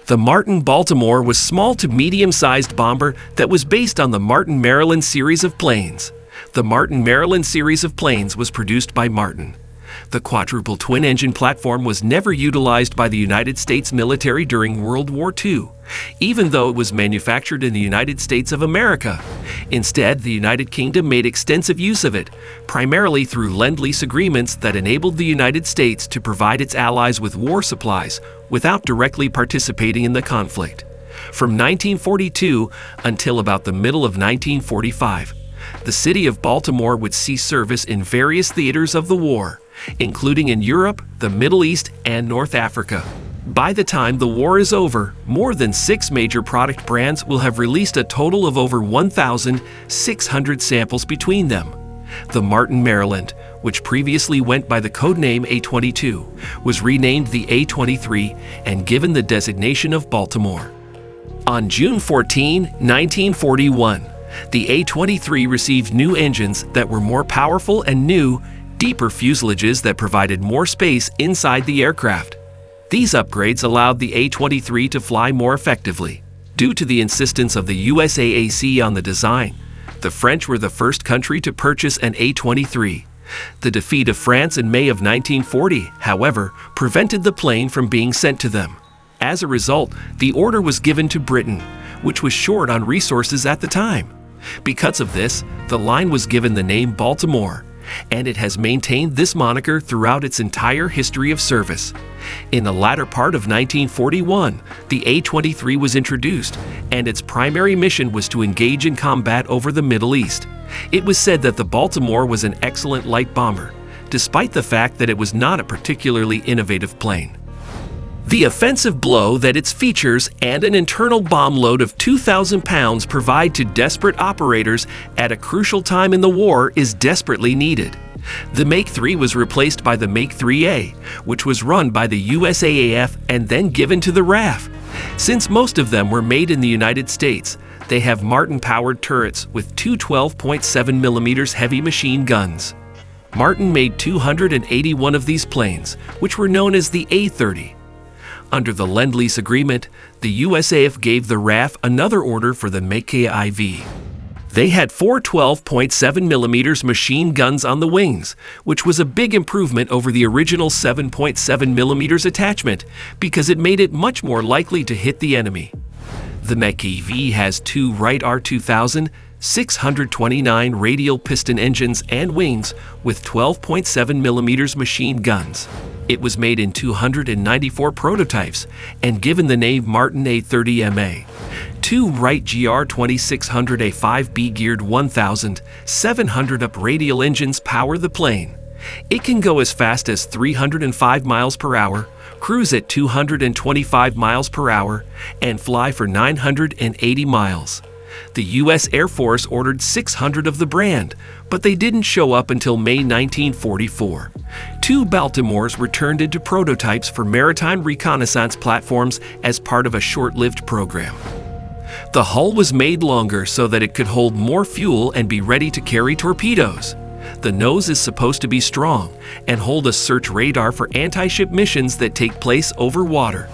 The Martin Baltimore was a small to medium-sized bomber that was based on the Martin Maryland series of planes. The Martin Maryland series of planes was produced by Martin. The quadruple twin-engine platform was never utilized by the United States military during World War II, even though it was manufactured in the United States of America. Instead, the United Kingdom made extensive use of it, primarily through Lend-Lease agreements that enabled the United States to provide its allies with war supplies without directly participating in the conflict. From 1942 until about the middle of 1945, the city of Baltimore would see service in various theaters of the war, including in Europe, the Middle East, and North Africa. By the time the war is over, more than 6 major product brands will have released a total of over 1,600 samples between them. The Martin Maryland, which previously went by the codename A-22, was renamed the A-23 and given the designation of Baltimore. On June 14, 1941, the A-23 received new engines that were more powerful and new, deeper fuselages that provided more space inside the aircraft. These upgrades allowed the A-23 to fly more effectively. Due to the insistence of the USAAC on the design, the French were the first country to purchase an A-23. The defeat of France in May of 1940, however, prevented the plane from being sent to them. As a result, the order was given to Britain, which was short on resources at the time. Because of this, the line was given the name Baltimore, and it has maintained this moniker throughout its entire history of service. In the latter part of 1941, the A-23 was introduced, and its primary mission was to engage in combat over the Middle East. It was said that the Baltimore was an excellent light bomber, despite the fact that it was not a particularly innovative plane. The offensive blow that its features and an internal bomb load of 2,000 pounds provide to desperate operators at a crucial time in the war is desperately needed. The Make 3 was replaced by the Make 3A, which was run by the USAAF and then given to the RAF. Since most of them were made in the United States, they have Martin-powered turrets with two 12.7mm heavy machine guns. Martin made 281 of these planes, which were known as the A-30. Under the Lend-Lease agreement, the USAF gave the RAF another order for the mwecomexpert. They had 4 12.7mm machine guns on the wings, which was a big improvement over the original 7.7mm attachment because it made it much more likely to hit the enemy. The mwecomexpert has 2 Wright R2000 629 radial piston engines and wings with 12.7mm machine guns. It was made in 294 prototypes and given the name Martin A-30MA. 2 Wright GR2600 A5B geared 1,700 up radial engines power the plane. It can go as fast as 305 miles per hour, cruise at 225 miles per hour, and fly for 980 miles. The U.S. Air Force ordered 600 of the brand, but they didn't show up until May 1944. 2 Baltimores were turned into prototypes for maritime reconnaissance platforms as part of a short-lived program. The hull was made longer so that it could hold more fuel and be ready to carry torpedoes. The nose is supposed to be strong and hold a search radar for anti-ship missions that take place over water.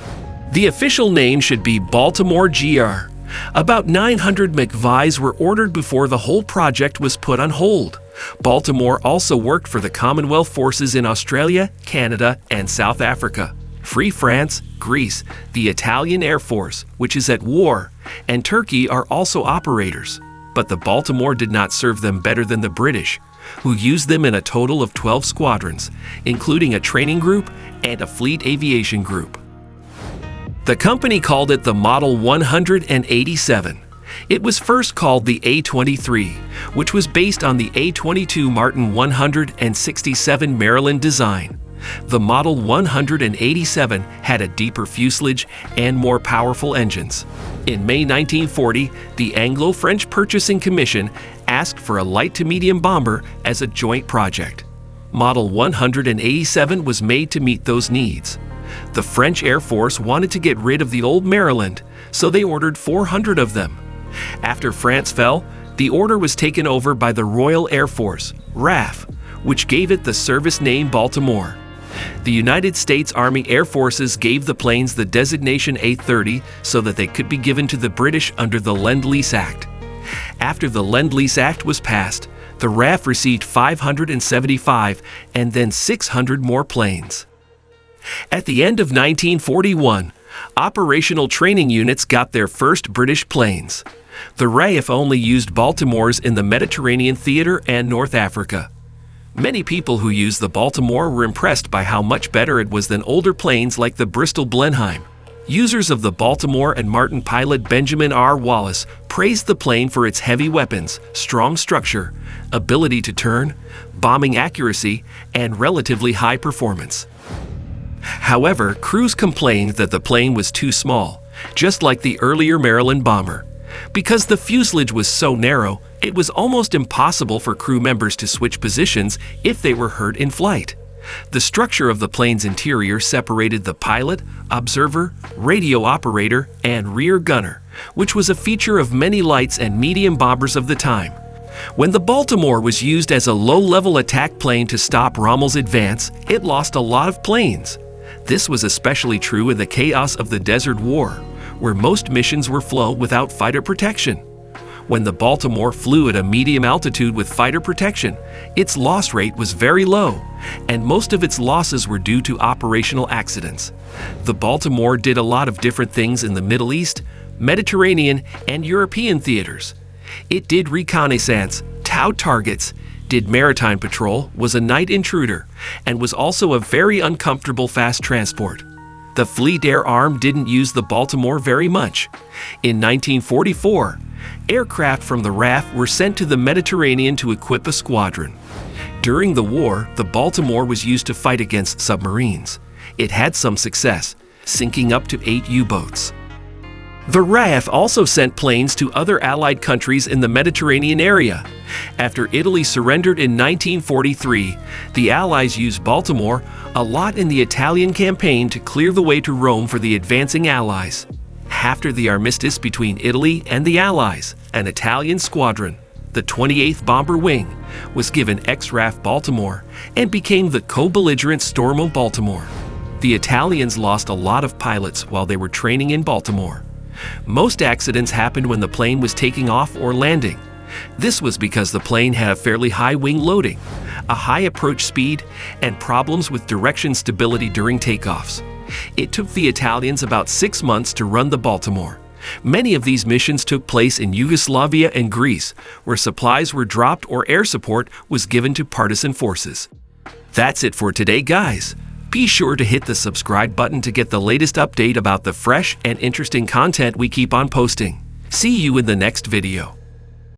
The official name should be Baltimore GR. About 900 McVies were ordered before the whole project was put on hold. Baltimore also worked for the Commonwealth forces in Australia, Canada, and South Africa, Free France, Greece, the Italian Air Force, which is at war, and Turkey are also operators. But the Baltimore did not serve them better than the British, who used them in a total of 12 squadrons, including a training group and a fleet aviation group. The company called it the Model 187. It was first called the A-23, which was based on the A-22 Martin 167 Maryland design. The Model 187 had a deeper fuselage and more powerful engines. In May 1940, the Anglo-French Purchasing Commission asked for a light to medium bomber as a joint project. Model 187 was made to meet those needs. The French Air Force wanted to get rid of the old Maryland, so they ordered 400 of them. After France fell, the order was taken over by the Royal Air Force, RAF, which gave it the service name Baltimore. The United States Army Air Forces gave the planes the designation A-30 so that they could be given to the British under the Lend-Lease Act. After the Lend-Lease Act was passed, the RAF received 575 and then 600 more planes. At the end of 1941, operational training units got their first British planes. The RAF only used Baltimores in the Mediterranean theater and North Africa. Many people who used the Baltimore were impressed by how much better it was than older planes like the Bristol Blenheim. Users of the Baltimore and Martin pilot Benjamin R. Wallace praised the plane for its heavy weapons, strong structure, ability to turn, bombing accuracy, and relatively high performance. However, crews complained that the plane was too small, just like the earlier Maryland bomber. Because the fuselage was so narrow, it was almost impossible for crew members to switch positions if they were hurt in flight. The structure of the plane's interior separated the pilot, observer, radio operator, and rear gunner, which was a feature of many lights and medium bombers of the time. When the Baltimore was used as a low-level attack plane to stop Rommel's advance, it lost a lot of planes. This was especially true in the chaos of the Desert War, where most missions were flown without fighter protection. When the Baltimore flew at a medium altitude with fighter protection, its loss rate was very low, and most of its losses were due to operational accidents. The Baltimore did a lot of different things in the Middle East, Mediterranean, and European theaters. It did reconnaissance, towed targets, did maritime patrol, was a night intruder, and was also a very uncomfortable fast transport. The Fleet Air Arm didn't use the Baltimore very much. In 1944, aircraft from the RAF were sent to the Mediterranean to equip a squadron. During the war, the Baltimore was used to fight against submarines. It had some success, sinking up to 8 U-boats. The RAF also sent planes to other Allied countries in the Mediterranean area. After Italy surrendered in 1943, the Allies used Baltimore a lot in the Italian campaign to clear the way to Rome for the advancing Allies. After the armistice between Italy and the Allies, an Italian squadron, the 28th Bomber Wing, was given ex-RAF Baltimore and became the co-belligerent Stormo Baltimore. The Italians lost a lot of pilots while they were training in Baltimore. Most accidents happened when the plane was taking off or landing. This was because the plane had a fairly high wing loading, a high approach speed, and problems with direction stability during takeoffs. It took the Italians about 6 months to run the Baltimore. Many of these missions took place in Yugoslavia and Greece, where supplies were dropped or air support was given to partisan forces. That's it for today, guys. Be sure to hit the subscribe button to get the latest update about the fresh and interesting content we keep on posting. See you in the next video.